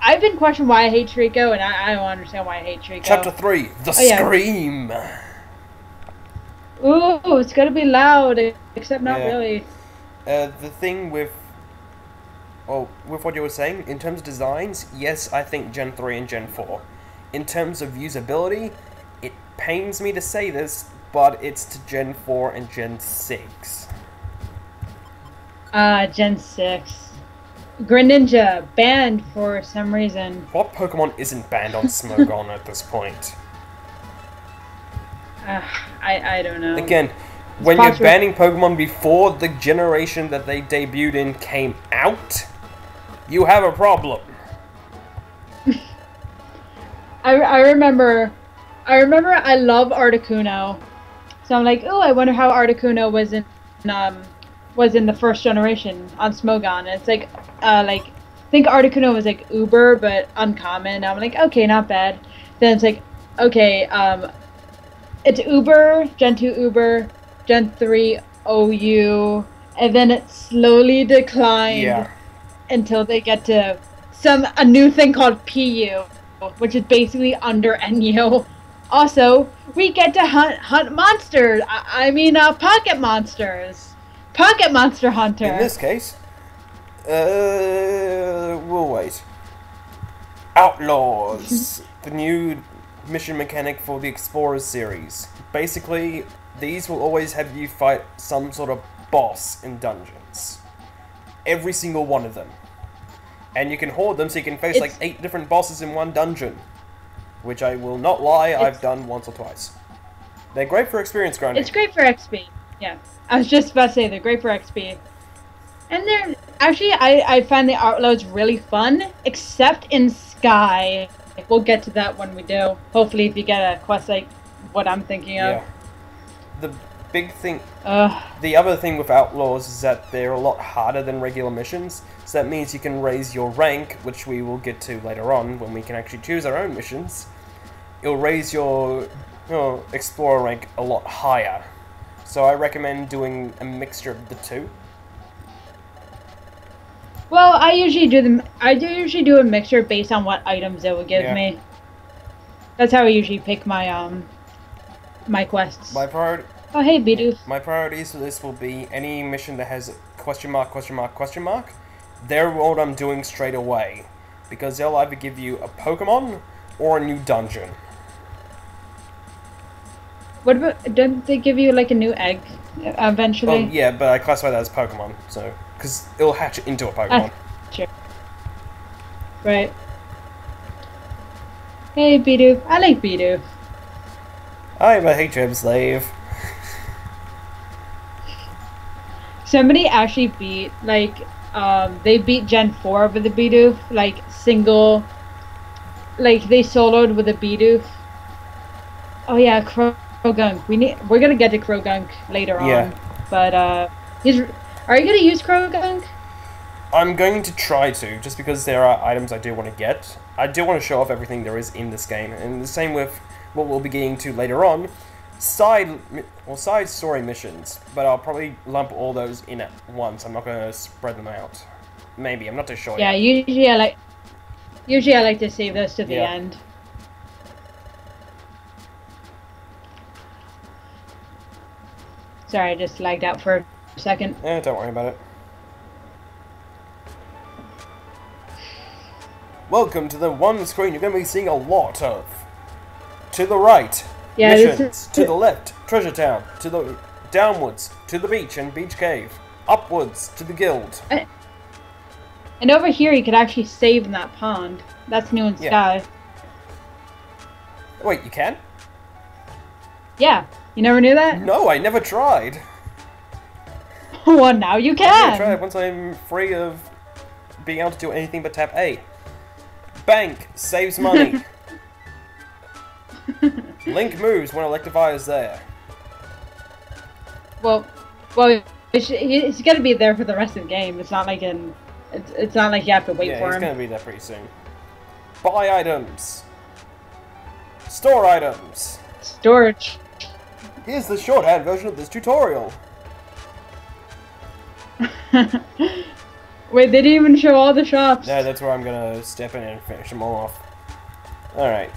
I've been questioning why I hate Trico, and I don't understand why I hate Trico. Chapter 3, The Scream. Ooh, it's gonna be loud, except not really. The thing with what you were saying, in terms of designs, yes, I think Gen 3 and Gen 4. In terms of usability, it pains me to say this, but it's to Gen 4 and Gen 6. Gen 6. Greninja, banned for some reason. What Pokemon isn't banned on Smogon at this point? I don't know. Again, when you're banning Pokemon before the generation that they debuted in came out, you have a problem. I remember I love Articuno. So I'm like, oh, I wonder how Articuno was in the first generation on Smogon. And it's like I think Articuno was like Uber but uncommon. I'm like, okay, not bad. Then it's like, okay, it's Uber, Gen 2 Uber, Gen 3 OU, and then it slowly declined until they get to a new thing called PU, which is basically under NU. Also, we get to hunt monsters. I mean, pocket monsters. Pocket Monster Hunter. In this case, we'll wait. Outlaws, the new mission mechanic for the Explorers series. Basically, these will always have you fight some sort of boss in dungeons. Every single one of them. And you can hoard them so you can face like 8 different bosses in one dungeon. Which I will not lie, I've done once or twice. They're great for experience grinding. It's great for XP, yeah. I was just about to say, they're great for XP. And they're... Actually, I find the Outlaws really fun, except in Sky. We'll get to that when we do. Hopefully if you get a quest like what I'm thinking of. Yeah. The big thing... the other thing with Outlaws is that they're a lot harder than regular missions. So that means you can raise your rank, which we will get to later on, when we can actually choose our own missions. It'll raise your Explorer rank a lot higher. So I recommend doing a mixture of the two. Well, I usually do a mixture based on what items it would give me. That's how I usually pick my my quests. My priority. Oh hey, Bidoof. My priorities for this will be any mission that has question mark, question mark, question mark. They're what I'm doing straight away, because they'll either give you a Pokemon or a new dungeon. What about, don't they give you like a new egg eventually? Oh yeah, but I classify that as Pokemon, so because it'll hatch into a Pokemon. Sure. Right. Hey, Bidoof. I like Bidoof. I'm a HM slave. Somebody actually beat they beat Gen 4 with the Bidoof, like single, like they soloed with a Bidoof. Oh yeah, Krogunk. We're gonna get to Krogunk later on. But are you gonna use Krogunk? I'm going to try to, just because there are items I do want to get. I do want to show off everything there is in this game, and the same with what we'll be getting to later on. Side story missions, but I'll probably lump all those in at once. I'm not going to spread them out. Maybe, I'm not too sure. Yeah, yet. usually I like to save those to the end. Sorry, I just lagged out for a second. Don't worry about it. Welcome to the one screen you're going to be seeing a lot of. To the right, missions. To the left, Treasure Town. To the downwards, to the beach and Beach Cave. Upwards, to the guild. And over here you could actually save in that pond. That's new in Sky. Wait, you can? Yeah. You never knew that? No, I never tried. Well, now you can. I'm gonna try it once I'm free of being able to do anything but tap A. Bank saves money. Link moves when Electivire is there. Well, he's gonna be there for the rest of the game. It's not like it's not like you have to wait for him. Yeah, he's gonna be there pretty soon. Buy items. Store items. Storage. Here's the shorthand version of this tutorial. Wait, they didn't even show all the shops. No, that's where I'm gonna step in and finish them all off. Alright.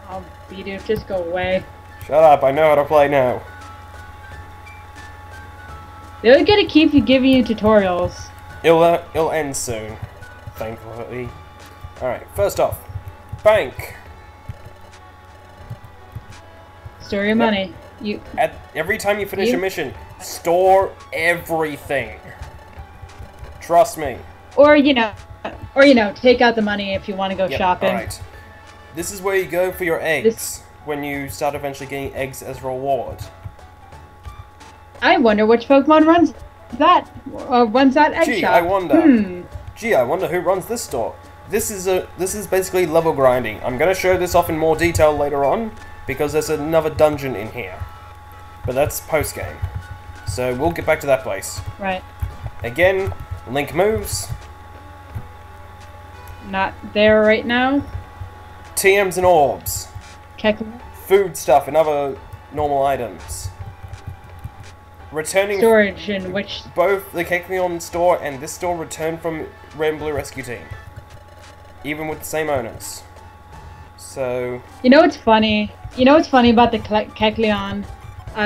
Oh, Beedoo, just go away. Shut up, I know how to play now. They're gonna keep giving you tutorials. It'll end soon, thankfully. Alright, first off, bank. Store your money. Every time you finish a mission, store everything. Trust me. Or you know, take out the money if you want to go shopping. Alright. This is where you go for your eggs when you start eventually getting eggs as reward. I wonder which Pokemon runs that egg shop. I wonder. Gee, I wonder who runs this store. This is basically level grinding. I'm gonna show this off in more detail later on because there's another dungeon in here. But that's post game. So we'll get back to that place. Right. Again, Link moves. Not there right now. TMs and orbs. Kecleon. Food stuff and other normal items. Returning Storage in which both the Kecleon store and this store return from Red and Blue Rescue Team. Even with the same owners. So you know what's funny? You know what's funny about the Kecleon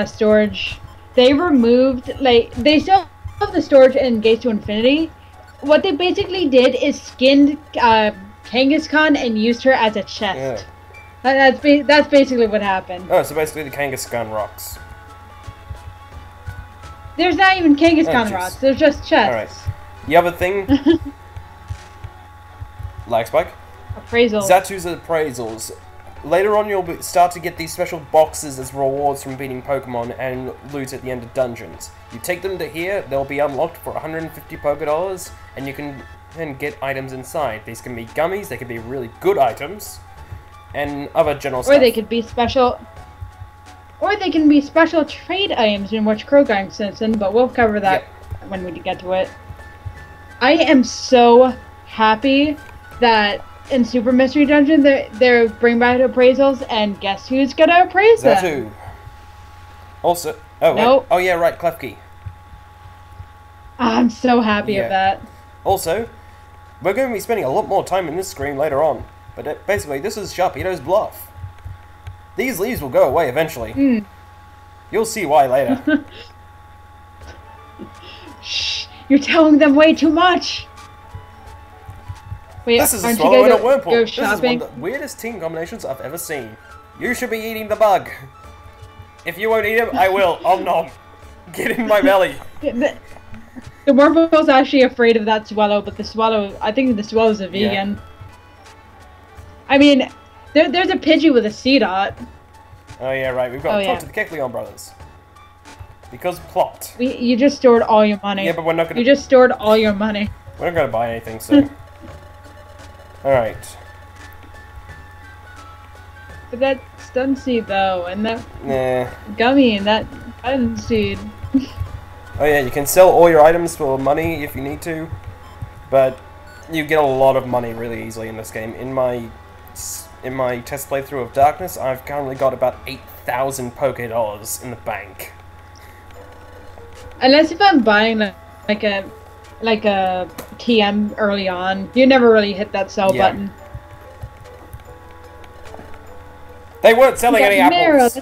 storage? They removed, they still have the storage in Gates to Infinity. What they basically did is skinned Kangaskhan and used her as a chest. Yeah. That's basically what happened. Oh, so basically the Kangaskhan rocks. There's not even Kangaskhan rocks. There's just chests. Alright. The other thing... Lag spike? Appraisals. Zatu's appraisals. Later on you'll start to get these special boxes as rewards from beating Pokemon and loot at the end of dungeons. You take them to here, they'll be unlocked for 150 Pokédollars, and you can then get items inside. These can be gummies, they can be really good items, and other general stuff. Or they could be special... Or they can be special trade items in which Krogan sends in, but we'll cover that when we get to it. I am so happy that in Super Mystery Dungeon they're bringing back appraisals, and guess who's gonna appraise them? Zatu. Also, oh nope. Oh yeah, right, Klefki. I'm so happy of that. Also, we're going to be spending a lot more time in this screen later on, but basically this is Sharpedo's bluff. These leaves will go away eventually. You'll see why later. Shh, you're telling them way too much. Wait, this is a swallow and a wurmple. This is one of the weirdest team combinations I've ever seen. You should be eating the bug. If you won't eat him, I will. Om nom. Get in my belly. The Wurmple's actually afraid of that swallow, but the swallow, I think the swallow's a vegan. Yeah. I mean, there's a Pidgey with a C-dot. Oh yeah, right. We've got to talk to the Kecleon brothers. Because plot. You just stored all your money. Yeah, but we're not gonna... You just stored all your money. We're not gonna buy anything soon. Alright. But that stun seed though, and that gummy and that stun seed. Oh yeah, you can sell all your items for money if you need to, but you get a lot of money really easily in this game. In my test playthrough of Darkness, I've currently got about 8,000 Pokédollars in the bank. Unless if I'm buying like a TM early on, you never really hit that sell button. They weren't selling any apples.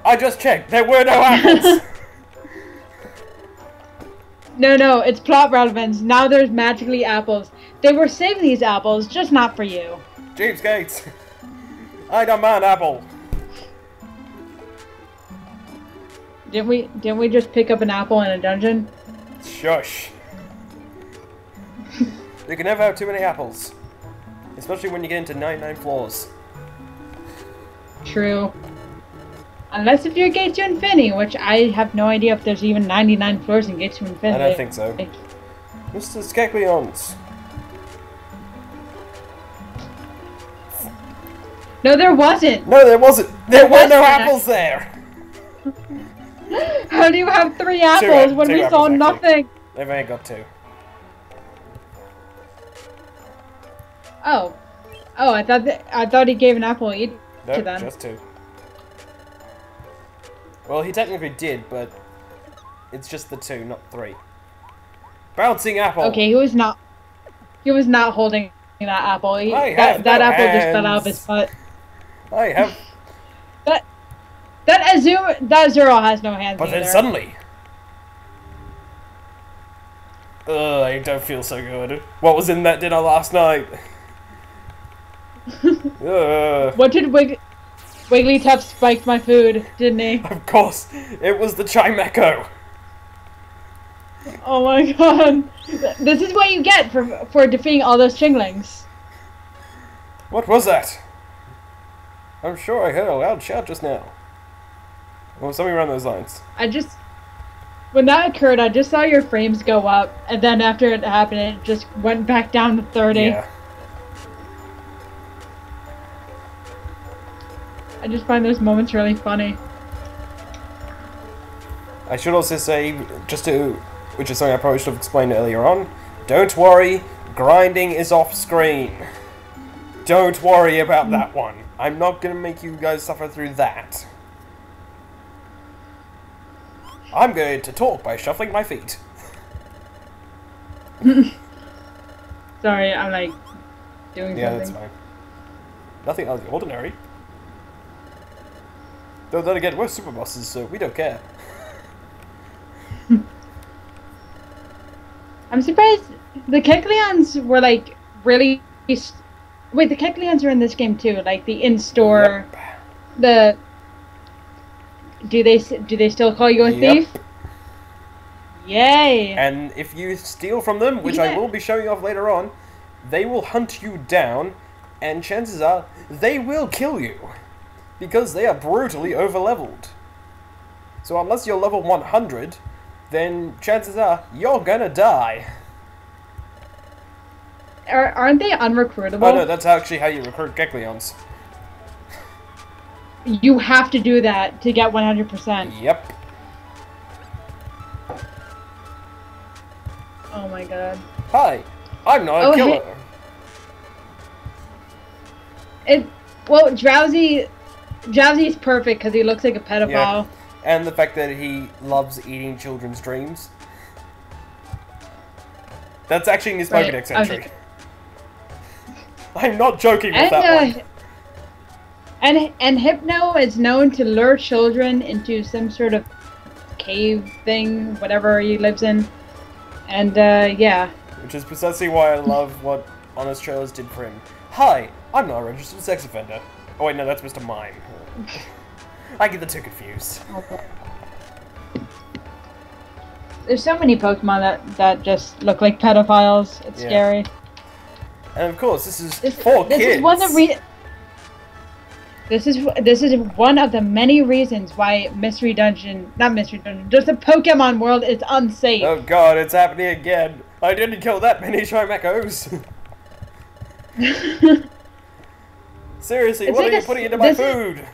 I just checked. There were no apples. No, it's plot relevance. Now there's magically apples. They were saving these apples, just not for you. Cheapskates. I demand apple. Didn't we just pick up an apple in a dungeon? Shush. You can never have too many apples. Especially when you get into 99 floors. True. Unless if you're Gates to Infinity, which I have no idea if there's even 99 floors in Gates to Infinity. I don't think so. Mr. Skekleons. No, there wasn't. No, there wasn't. There were no apples there. How do you have 3 apples when we saw nothing? They've only got 2. Oh, I thought he gave an apple each to them. Just 2. Well, he technically did, but it's just the 2, not 3. Bouncing apple! Okay, he was not. He was not holding that apple. I have That no apple just fell out of his hands! butt. I have... That that Zero has no hands But either. then suddenly... Ugh, I don't feel so good. What was in that dinner last night? Ugh. What did Wigglytuff spiked my food, didn't he? Of course, it was the Chimecho! Oh my god. This is what you get for defeating all those Chinglings. What was that? I'm sure I heard a loud shout just now. Or something around those lines. When that occurred, I just saw your frames go up, and then after it happened, it just went back down to 30. Yeah. I just find those moments really funny. I should also say, which is something I probably should have explained earlier on, don't worry, grinding is off screen. Don't worry about that one. I'm not gonna make you guys suffer through that. I'm going to talk by shuffling my feet. Sorry, I'm like doing Yeah, something. that's fine. Nothing out of the ordinary. Though then again, we're super bosses, so we don't care. I'm surprised the Kecleons were like really. Wait, the Kecleons are in this game too, like the in-store. Yep. The. Do they still call you a thief? Yay! And if you steal from them, which I will be showing off later on, they will hunt you down, and chances are they will kill you. Because they are brutally overleveled. So unless you're level 100, then chances are you're gonna die. Aren't they unrecruitable? Oh no, that's actually how you recruit Kecleons. You have to do that to get 100%. Yep. Oh my god. Hi, I'm not a killer. Well, Drowsy's perfect because he looks like a pedophile. Yeah. And the fact that he loves eating children's dreams. That's actually in his Pokedex entry. I'm not joking with that one. And Hypno is known to lure children into some sort of cave thing, whatever he lives in. And, yeah. Which is precisely why I love what Honest Trailers did for him. Hi, I'm not a registered sex offender. Oh wait, no, that's Mr. Mime. I get the two confused. Okay. There's so many Pokemon that just look like pedophiles. It's scary. And of course, this is for kids. This is one of the many reasons why not Mystery Dungeon, just the Pokemon world is unsafe. Oh god, it's happening again. I didn't kill that many Chimechos. Seriously, what are you putting into my food?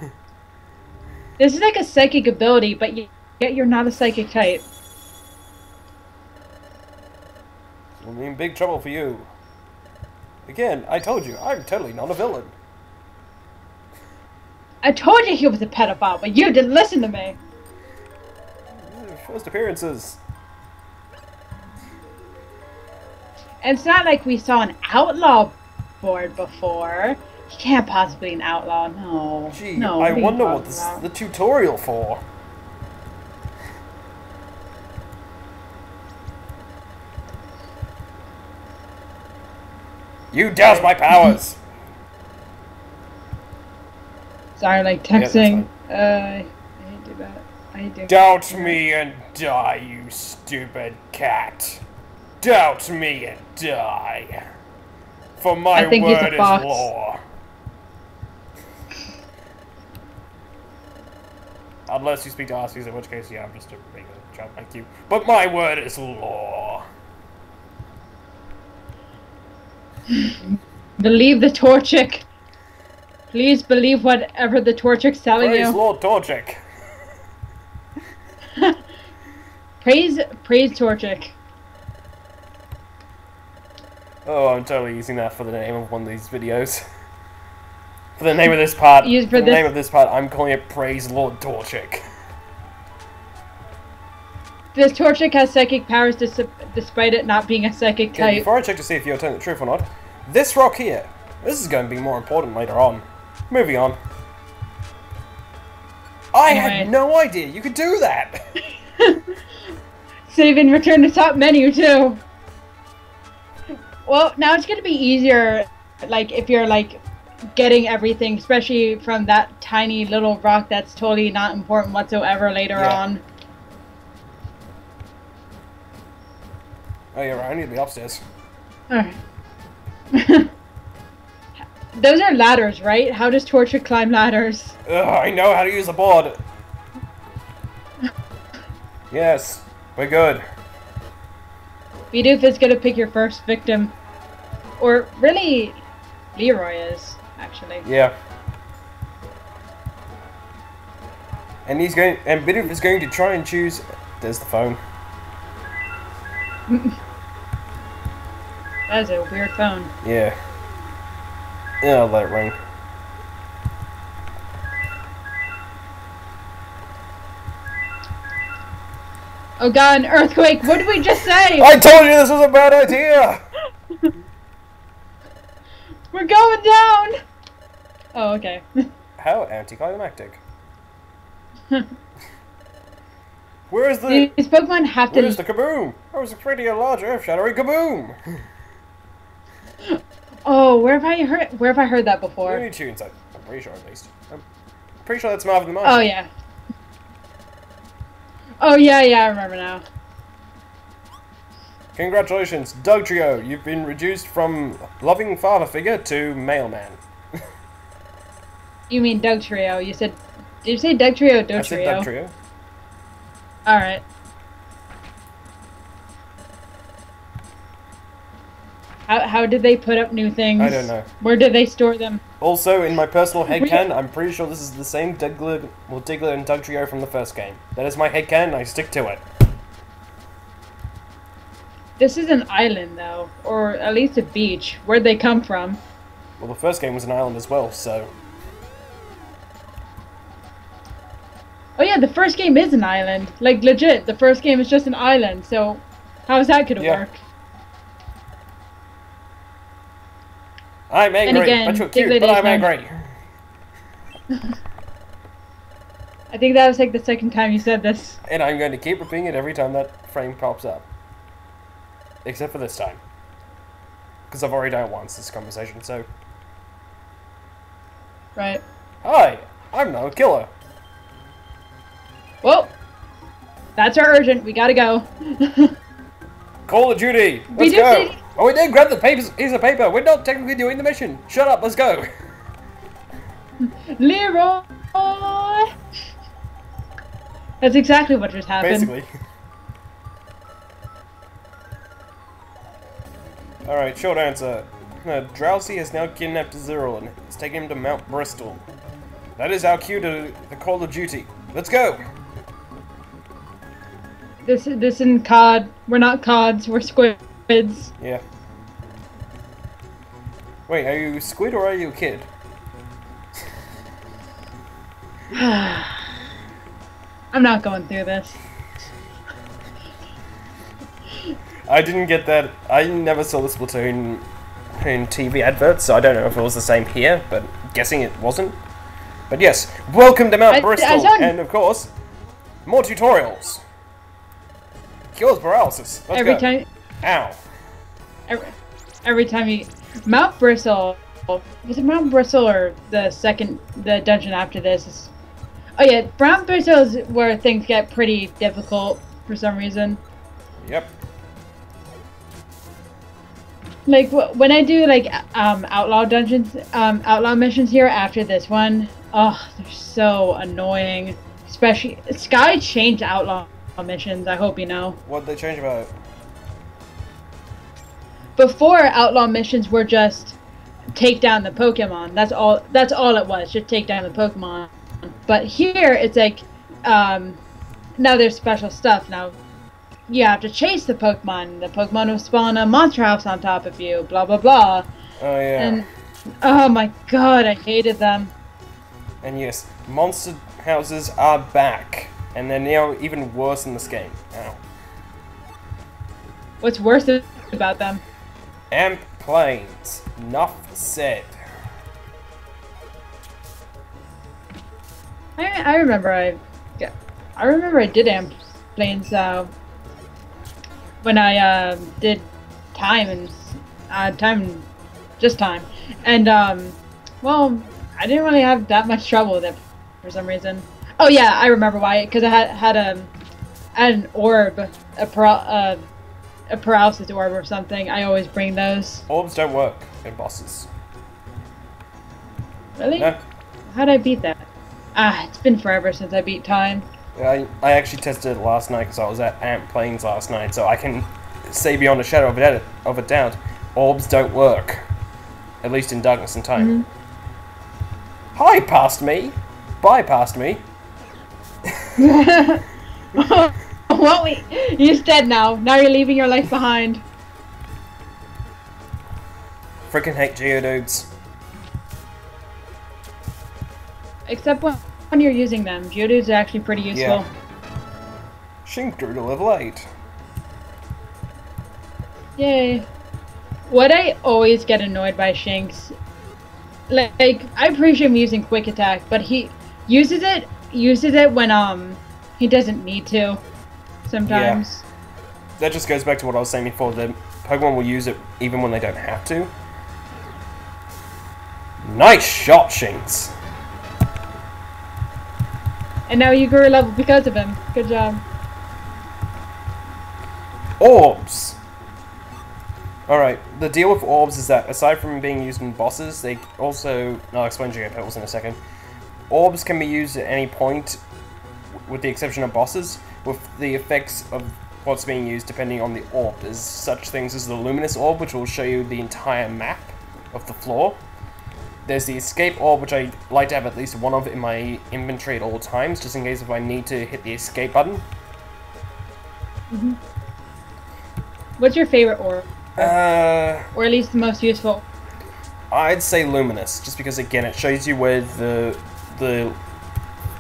This is like a psychic ability, but yet you're not a psychic type. We'll be in big trouble for you. Again, I told you, I'm totally not a villain. I told you he was a pedophile, but you didn't listen to me. First appearances. And it's not like we saw an outlaw board before. He can't possibly be an outlaw, no. Gee, no, I wonder what this is the tutorial for. You douse my powers! Sorry, like texting. I hate to do that. I hate doing Doubt me and die, you stupid cat. Doubt me and die. For my word is law. Unless you speak to Arceus, in which case, yeah, I'm just a regular child like you. But my word is law. Believe the Torchic. Please believe whatever the Torchic's telling you. Praise Lord Torchic. Praise Torchic. Oh, I'm totally using that for the name of one of these videos. For the name of this part, I'm calling it Praise Lord Torchic. This Torchic has psychic powers despite it not being a psychic Okay, type. before I check to see if you're telling the truth or not, this rock here, this is going to be more important later on. Moving on. I had no idea you could do that! Save and return to top menu, too. Well, now it's gonna be easier, like, if you're, like, getting everything, especially from that tiny little rock that's totally not important whatsoever later on. Oh yeah, right, I need to be upstairs. Alright. Those are ladders, right? How does Torchic climb ladders? Ugh, I know how to use a board! Yes, we're good. Bidoof is gonna pick your first victim. Or, really, Leroy is, actually. Yeah. And Bidoof is going to try and choose... There's the phone. That is a weird phone. Yeah. Yeah, I'll let it ring. Oh god, an earthquake! What did we just say? I told you this was a bad idea! We're going down! Oh, okay. How anticlimactic. Where is the... These Pokemon have to... Where's the kaboom? I was expecting a large earth-shattering kaboom! Oh, where have I heard that before? Looney Tunes, I'm pretty sure at least. I'm pretty sure that's Marvin the Martian. Oh, yeah. Oh, yeah, I remember now. Congratulations, Doug Trio. You've been reduced from loving father figure to mailman. You mean Doug Trio. You said... Did you say Doug Trio or Doug Trio? I said Doug Trio. Alright. How did they put up new things? I don't know. Where did they store them? Also, in my personal headcanon, I'm pretty sure this is the same Diglett and Doug Trio from the first game. That is my headcanon, I stick to it. This is an island, though. Or at least a beach. Where'd they come from? Well, the first game was an island as well, so... Oh yeah, the first game is an island. Like, legit, the first game is just an island, so... How's that gonna work? I'm angry, again, but you're cute, but I'm angry. I think that was like the second time you said this. And I'm going to keep repeating it every time that frame pops up. Except for this time. Because I've already done it once, this conversation, so... Right. Hi, I'm not a killer. Well, that's our urgent. We gotta go. Call of Duty. Let's go. Oh, we did grab the piece of paper. We're not technically doing the mission. Shut up. Let's go. Leroy. That's exactly what just happened. Basically. Alright, short answer. Drowsy has now kidnapped Zero and is taking him to Mount Bristol. That is our cue to the Call of Duty. Let's go. This isn't COD. We're not CODs. We're squids. Yeah. Wait, are you a squid or are you a kid? I'm not going through this. I didn't get that. I never saw the Splatoon in TV adverts, so I don't know if it was the same here, but guessing it wasn't. But yes, welcome to Mount Bristol, and of course, more tutorials. Cures paralysis. Let's every go. time. Ow. Every time you Mount Bristol. Was it Mount Bristol or the dungeon after this? Oh yeah, Mount Bristol is where things get pretty difficult for some reason. Yep. Like when I do like outlaw dungeons, outlaw missions here after this one, oh, they're so annoying. Especially Sky changed outlaw missions. I hope you know. What'd they change about it? Before, outlaw missions were just take down the Pokemon. That's all it was. Just take down the Pokemon. But here it's like now there's special stuff. Now you have to chase the Pokemon. The Pokemon will spawn a monster house on top of you. Blah blah blah. Oh yeah. And oh my god, I hated them. And yes, monster houses are back. And they're now even worse in this game. Ow. What's worse about them? Amp planes. Enough said. I remember I did amp planes when I did time and just time, and well, I didn't really have that much trouble with it for some reason. Oh yeah, I remember why, because I had an orb, a paralysis orb or something. I always bring those. Orbs don't work in bosses. Really? No. How'd I beat that? It's been forever since I beat time. I actually tested it last night because I was at Amp Plains last night, so I can say beyond a shadow of a doubt, orbs don't work. At least in darkness and time. Hi, past me! Bye, past me! Well, you're dead now. Now you're leaving your life behind. Frickin' hate Geodudes. Except when you're using them. Geodudes are actually pretty useful. Yeah. Shink grew to level 8. Yay. What I always get annoyed by Shinx, like, I appreciate him using quick attack, but he uses it when he doesn't need to sometimes. Yeah. That just goes back to what I was saying before, the Pokemon will use it even when they don't have to. Nice shot, Shinx! And now you grew a level because of him. Good job. Orbs! Alright, the deal with orbs is that, aside from being used in bosses, they also... I'll explain Geopetals in a second. Orbs can be used at any point, with the exception of bosses, with the effects of what's being used depending on the orb. There's such things as the Luminous Orb, which will show you the entire map of the floor. There's the Escape Orb, which I like to have at least one of in my inventory at all times, just in case if I need to hit the escape button. Mm-hmm. What's your favorite orb? Or at least the most useful? I'd say Luminous, just because again it shows you where the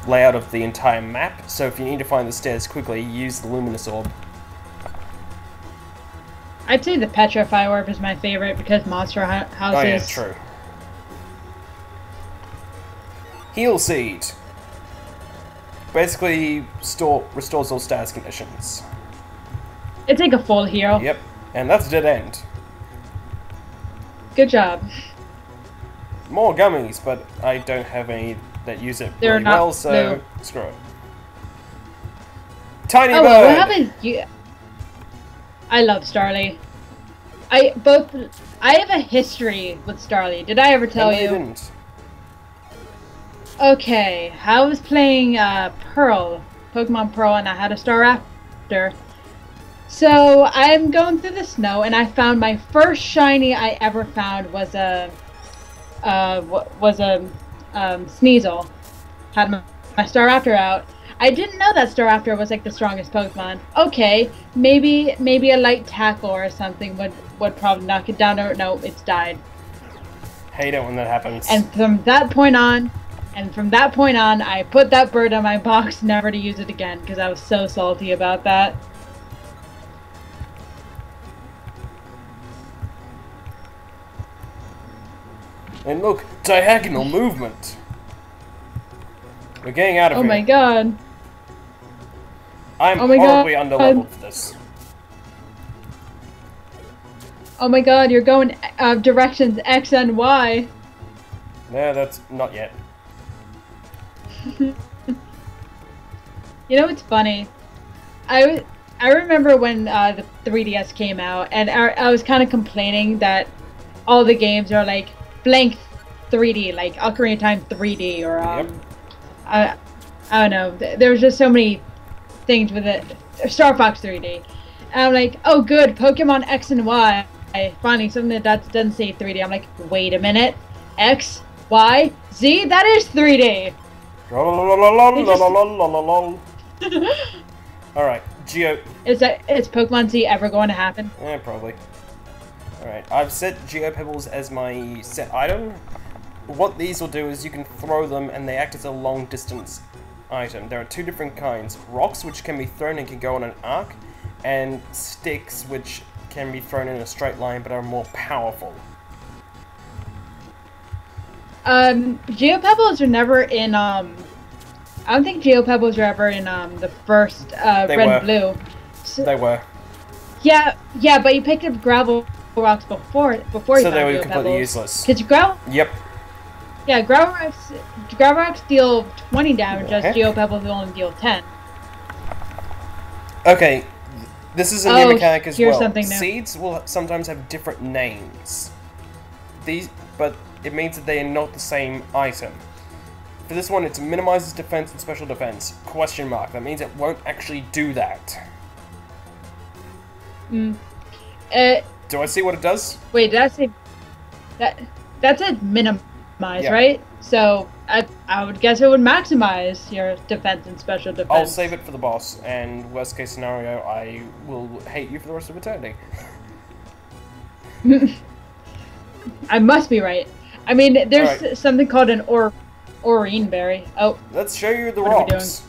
layout of the entire map, so if you need to find the stairs quickly, use the Luminous Orb. I'd say the Petrify Orb is my favorite because monster houses. Oh yeah, true. Heal Seed. Basically, restores all status conditions. It's like a full heal. Yep, and that's a dead end. Good job. More gummies, but I don't have any that use it They're really not well, so blue. screw it. Tiny Oh, Bird! well, what happens? I love Starly. I have a history with Starly. Did I ever tell you? Didn't. Okay, I was playing Pearl, Pokemon Pearl, and I had a Staraptor. So I'm going through the snow, and I found my first shiny I ever found was a Sneasel. Had my Staraptor out. I didn't know that Staraptor was like the strongest Pokemon. Okay, maybe a light tackle or something would probably knock it down. Or no, it's died. Hate it when that happens. And from that point on, I put that bird on my box, never to use it again, because I was so salty about that. And look, diagonal movement. We're getting out of here. Oh my god. I'm Oh my horribly God. underleveled for this. Oh my god, you're going directions X and Y. No, that's not yet. You know what's funny? I remember when the 3DS came out, and I was kind of complaining that all the games are like blank 3D, like Ocarina of Time 3D, or I don't know. There was just so many things with it. Star Fox 3D. And I'm like, oh good, Pokemon X and Y. Finally, something that doesn't say 3D. I'm like, wait a minute. X, Y, Z? That is 3D! Alright, Geo... Is Pokemon Z ever going to happen? Yeah, probably. Alright, I've set Geopebbles as my set item. What these will do is you can throw them and they act as a long distance item. There are two different kinds. Rocks, which can be thrown and can go on an arc, and sticks, which can be thrown in a straight line but are more powerful. Geopebbles are never in, I don't think Geopebbles are ever in, the first, Red and Blue. So, they were. Yeah, but you picked up gravel rocks before you so found they were Geopebbles. completely useless. Because gravel... Yep. Yeah, gravel rocks deal 20 damage, as Geopebbles will only deal 10. Okay, this is a new mechanic as here's well. Something new. Seeds will sometimes have different names. But it means that they are not the same item. For this one, it minimizes defense and special defense. Question mark. That means it won't actually do that. Do I see what it does? Wait, did I say that? That's a minimize, Yeah. right? So I would guess it would maximize your defense and special defense. I'll save it for the boss, and worst case scenario, I will hate you for the rest of eternity. I must be right. I mean, there's Right. something called an Orine berry. Oh, Let's show you the What are we rocks.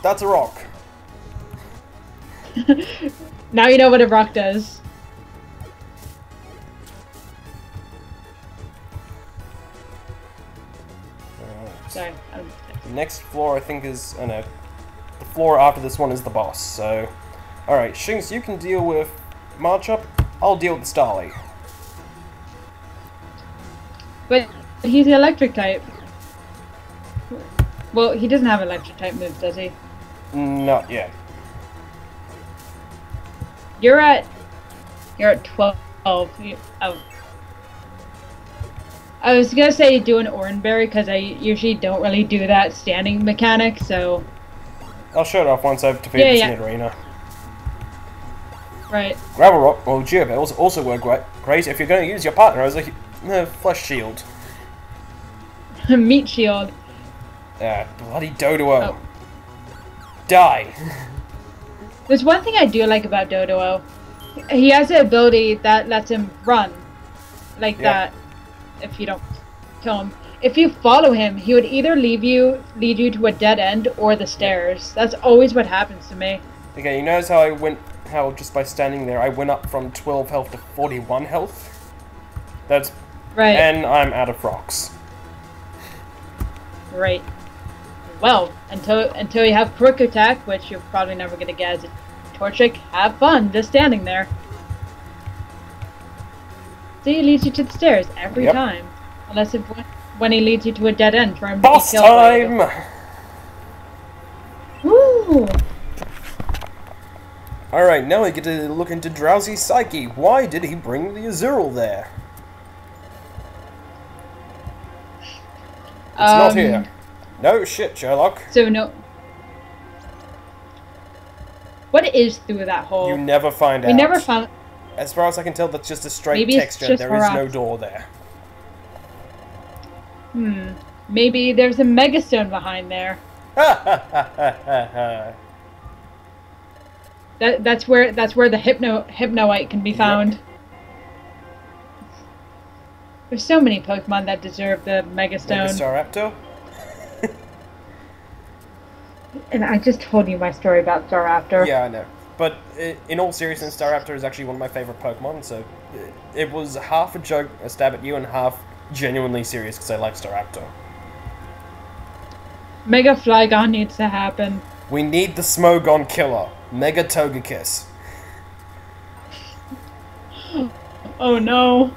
That's a rock. now you know what a rock does. Sorry. The next floor, I think, is... Oh no. The floor after this one is the boss, so... Alright, Shinx, you can deal with Marchup. I'll deal with the Starly. But he's the electric type. Well, he doesn't have electric type moves, does he? Not yet. You're at 12. Oh. I was gonna say do an Oranberry because I usually don't really do that standing mechanic, so... I'll show it off once I've defeated Yeah, this arena. Right. Gravel Rock, well, Geopebbles also work great if you're going to use your partner as a flesh shield. Meat shield. Bloody Doduo. Oh. Die! There's one thing I do like about Doduo. He has the ability that lets him run. Like that. If you don't kill him. If you follow him, he would either lead you to a dead end or the stairs. That's always what happens to me. Okay, you notice how just by standing there I went up from 12 health to 41 health? That's... Right. And I'm out of rocks. Right. Well, until you have quick attack, which you're probably never gonna get as a Torchic, have fun just standing there. See, he leads you to the stairs every time. Unless when he leads you to a dead end for him Boss to be killed. time! Woo! Alright, now we get to look into Drowsy Psyche. Why did he bring the Azurill there? It's not here. No shit, Sherlock. So no... What is through that hole? You never find out. We never found... As far as I can tell, that's just a straight Maybe it's texture. just There is no rocks. door there. Maybe there's a megastone behind there. That's where the hypnoite can be found. Yep. There's so many Pokemon that deserve the megastone. Staraptor? And I just told you my story about Staraptor. Yeah, I know. But in all seriousness, Staraptor is actually one of my favorite Pokemon, so it was half a joke, a stab at you, and half genuinely serious because I like Staraptor. Mega Flygon needs to happen. We need the Smogon killer, Mega Togekiss. Oh no.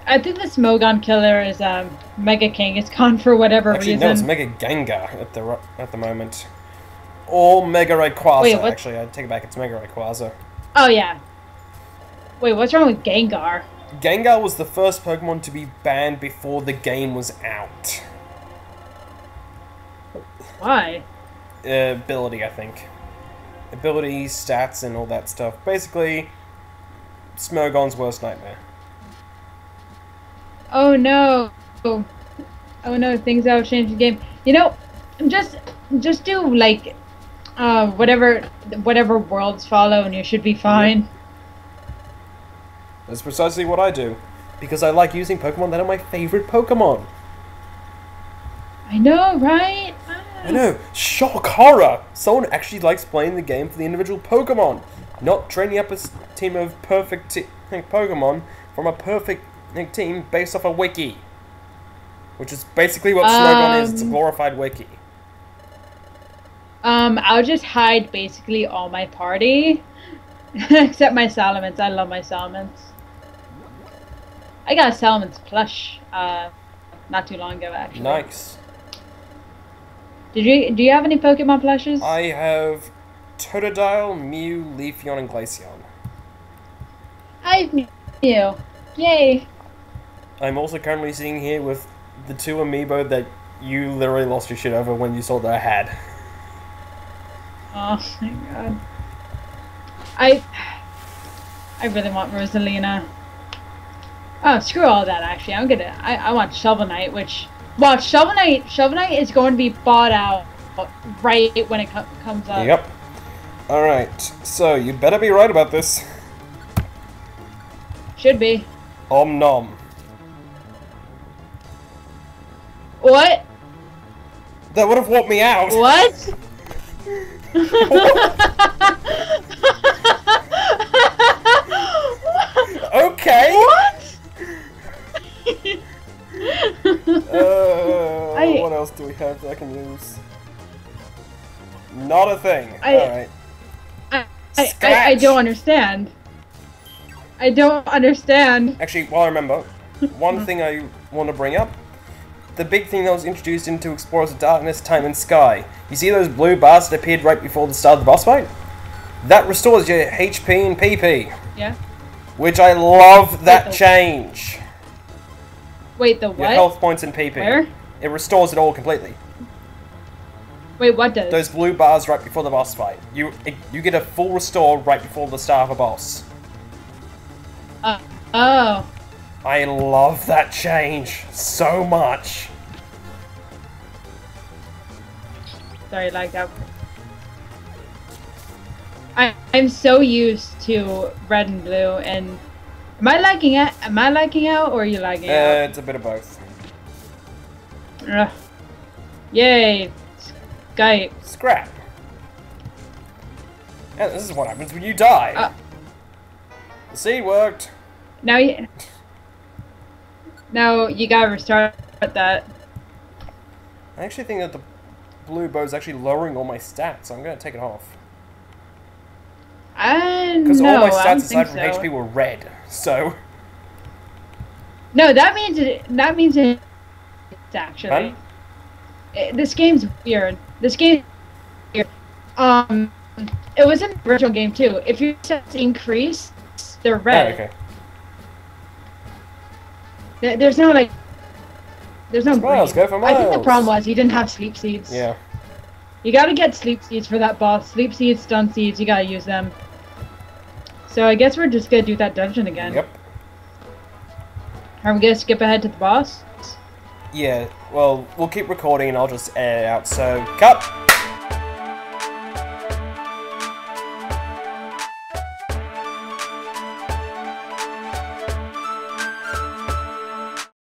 I think the Smogon killer is Mega King. It's gone for whatever Actually, reason. no, it's Mega Gengar at the moment. Or Mega Rayquaza. Wait, what? Actually, I take it back, it's Mega Rayquaza. Oh yeah. Wait, what's wrong with Gengar? Gengar was the first Pokemon to be banned before the game was out. Why? Ability, I think. Ability, stats, and all that stuff. Basically, Smogon's worst nightmare. Oh no. Oh no, things that will change the game. You know, just do like whatever worlds follow and you should be fine. Yep. That's precisely what I do. Because I like using Pokemon that are my favorite Pokemon. I know, right? I know. Shock horror. Someone actually likes playing the game for the individual Pokemon, not training up a team of perfect Pokemon from a perfect team based off a wiki, which is basically what Smogon is. It's a glorified wiki. I'll just hide basically all my party, except my Salamence. I love my Salamence. I got a Salamence plush, not too long ago, actually. Nice. Do you have any Pokemon plushes? I have Totodile, Mew, Leafeon, and Glaceon. I have Mew. Yay! I'm also currently sitting here with the 2 amiibo that you literally lost your shit over when you saw that I had. Oh my god. I really want Rosalina. Oh, screw all that, actually. I want Shovel Knight, which... Well, Shovel Knight is going to be bought out right when it comes up. Yep. Alright, so you'd better be right about this. Should be. Om nom. What? That would have walked me out. What? Okay. What? What else do we have that I can use? Not a thing. Alright. I don't understand. I don't understand. Actually, while I remember, one thing I want to bring up. The big thing that was introduced into Explorers of Darkness, Time and Sky. You see those blue bars that appeared right before the start of the boss fight? That restores your HP and PP. Yeah. Which I love that change. Wait, the what? Your health points and PP. Where? It restores it all completely. Wait, what does? Those blue bars right before the boss fight. You get a full restore right before the start of a boss. Oh. I love that change so much. Sorry, like that. I'm so used to red and blue, and am I lagging out? Am I lagging out, or are you lagging out? It's a bit of both. Ugh. Yay! Skype. Scrap. Yeah, this is what happens when you die. The seed worked. Now you gotta restart that. I actually think that the blue bow is actually lowering all my stats, so I'm going to take it off. Because all my stats aside from HP were red, so... No, that means it's actually. This game's weird. This game weird. It was in the original game too. If your stats increase, they're red. Oh, okay. There's no green. Miles, go for I think the Miles. problem was you didn't have sleep seeds. Yeah. You gotta get sleep seeds for that boss. Sleep seeds, stun seeds, you gotta use them. So I guess we're just gonna do that dungeon again. Yep. Are we gonna skip ahead to the boss? Yeah, well, we'll keep recording and I'll just edit it out, so cut!